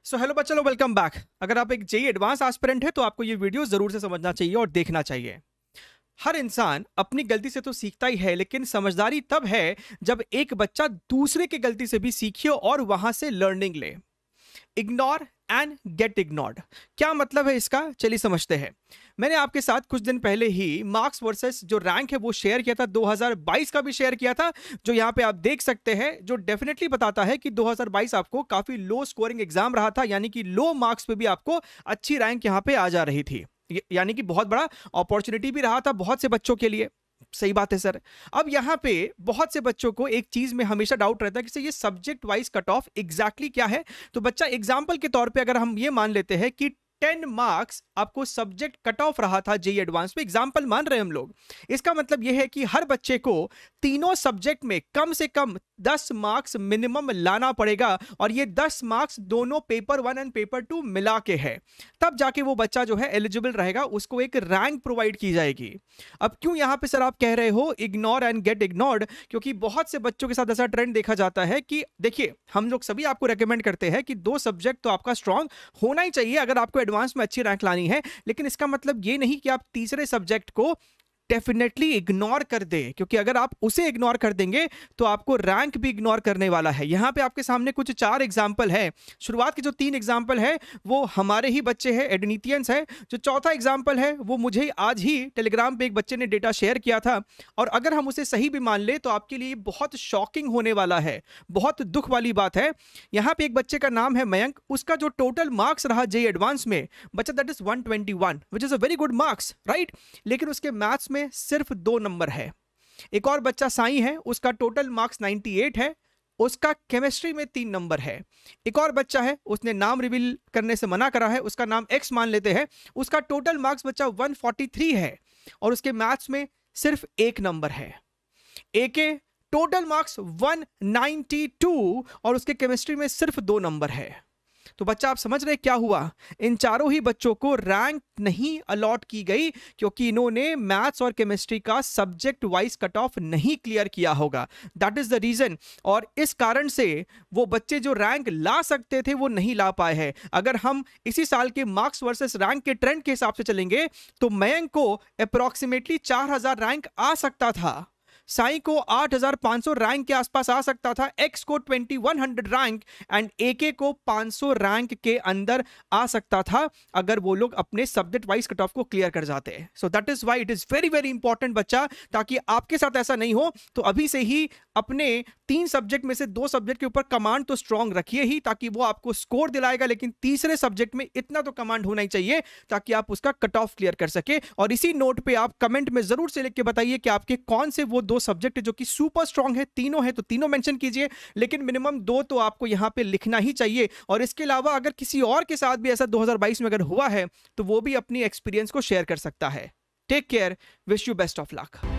So hello बच्चों, welcome back. अगर आप एक जेई एडवांस एस्पिरेंट है तो आपको ये वीडियो जरूर से समझना चाहिए और देखना चाहिए। हर इंसान अपनी गलती से तो सीखता ही है, लेकिन समझदारी तब है जब एक बच्चा दूसरे की गलती से भी सीखे और वहां से लर्निंग ले। इग्नोर एंड गेट इग्नोर्ड, क्या मतलब है इसका? चलिए समझते हैं। मैंने आपके साथ कुछ दिन पहले ही मार्क्स वर्सेस जो रैंक है वो शेयर किया था, 2022 का भी शेयर किया था, जो यहां पे आप देख सकते हैं, जो डेफिनेटली बताता है कि 2022 आपको काफी लो स्कोरिंग एग्जाम रहा था, यानी कि लो मार्क्स पे भी आपको अच्छी रैंक यहां पे आ जा रही थी। यानी कि बहुत बड़ा अपॉर्चुनिटी भी रहा था बहुत से बच्चों के लिए। सही बात है सर। अब यहां पे बहुत से बच्चों को एक चीज में हमेशा डाउट रहता है कि ये subject wise cut of exactly क्या है। तो बच्चा एग्जांपल के तौर पे अगर हम ये मान लेते हैं कि 10 मार्क्स आपको सब्जेक्ट कट ऑफ रहा था जेई एडवांस में, एग्जांपल मान रहे हैं हम लोग। इसका मतलब यह है कि हर बच्चे को तीनों सब्जेक्ट में कम से कम 10 मार्क्स मिनिमम लाना पड़ेगा, और ये 10 मार्क्स दोनों पेपर 1 एंड पेपर 2 मिला के है। तब जाके वो बच्चा जो है एलिजिबल रहेगा, उसको एक रैंक प्रोवाइड की जाएगी। अब क्यों यहां पे सर आप कह रहे हो इग्नोर एंड गेट इग्नोर्ड? क्योंकि बहुत से बच्चों के साथ ऐसा ट्रेंड देखा जाता है कि देखिए, हम लोग सभी आपको रेकमेंड करते हैं कि 2 सब्जेक्ट तो आपका स्ट्रांग होना ही चाहिए अगर आपको एडवांस में अच्छी रैंक लानी है, लेकिन इसका मतलब ये नहीं कि आप तीसरे सब्जेक्ट को डेफिनेटली इग्नोर कर दे, क्योंकि अगर आप उसे इग्नोर कर देंगे तो आपको रैंक भी इग्नोर करने वाला है। यहां पे आपके सामने कुछ 4 एग्जांपल है। शुरुआत के जो 3 एग्जांपल है वो हमारे ही बच्चे हैं, एडनिथियंस है। जो चौथा एग्जांपल है वो मुझे आज ही टेलीग्राम पे एक बच्चे ने डेटा शेयर किया था, और अगर हम उसे सही भी मान ले तो आपके लिए बहुत शॉकिंग होने वाला है, बहुत दुख वाली बात है। यहां पे एक बच्चे का नाम है मयंक, उसका जो टोटल मार्क्स रहा जेई एडवांस में बच्चा, that is 121, which is a very good marks, right? लेकिन उसके मैथ्स में सिर्फ 2 नंबर है। एक और बच्चा साई है, उसका टोटल मार्क्स 98 है, उसका केमिस्ट्री में 3 नंबर है। एक और बच्चा है, उसने नाम रिवील करने से मना करा है, उसका नाम एक्स मान लेते हैं, उसका टोटल मार्क्स बच्चा 143 है, और उसके मैथ्स में सिर्फ 1 नंबर है। एके टोटल मार्क्स 192, और उसके केमिस्ट्री में सिर्फ 2 नंबर है। तो बच्चा आप समझ रहे क्या हुआ? इन चारों ही बच्चों को रैंक नहीं अलॉट की गई, क्योंकि इन्होंने मैथ्स और केमिस्ट्री का सब्जेक्ट वाइज कट ऑफ नहीं क्लियर किया होगा। That is the reason. और इस कारण से वो बच्चे जो रैंक ला सकते थे वो नहीं ला पाए हैं। अगर हम इसी साल के मार्क्स वर्सेस रैंक के ट्रेंड के हिसाब से चलेंगे तो मयंक को अप्रोक्सीमेटली 4000 रैंक आ सकता था, साई को 8500 रैंक के आसपास आ सकता था, एक्स को 2100 रैंक एंड एके को 500 रैंक के अंदर आ सकता था, अगर वो लोग अपने सब्जेक्ट वाइज कट ऑफ को क्लियर कर जाते। So that is why it is very very important बच्चा, ताकि आपके साथ ऐसा नहीं हो तो अभी से ही अपने 3 सब्जेक्ट में से 2 सब्जेक्ट के ऊपर कमांड तो स्ट्रांग रखिए ही, ताकि वो आपको स्कोर दिलाएगा, लेकिन तीसरे सब्जेक्ट में इतना तो कमांड होना ही चाहिए ताकि आप उसका कट ऑफ क्लियर कर सके। और इसी नोट पे आप कमेंट में जरूर से लिख के बताइए कि आपके कौन से वो 2 सब्जेक्ट जो कि सुपर स्ट्रांग है। तीनों है तो तीनों मेंशन कीजिए, लेकिन मिनिमम 2 तो आपको यहां पे लिखना ही चाहिए। और इसके अलावा अगर किसी और के साथ भी ऐसा 2022 में अगर हुआ है तो वो भी अपनी एक्सपीरियंस को शेयर कर सकता है। Take care, wish you best of luck.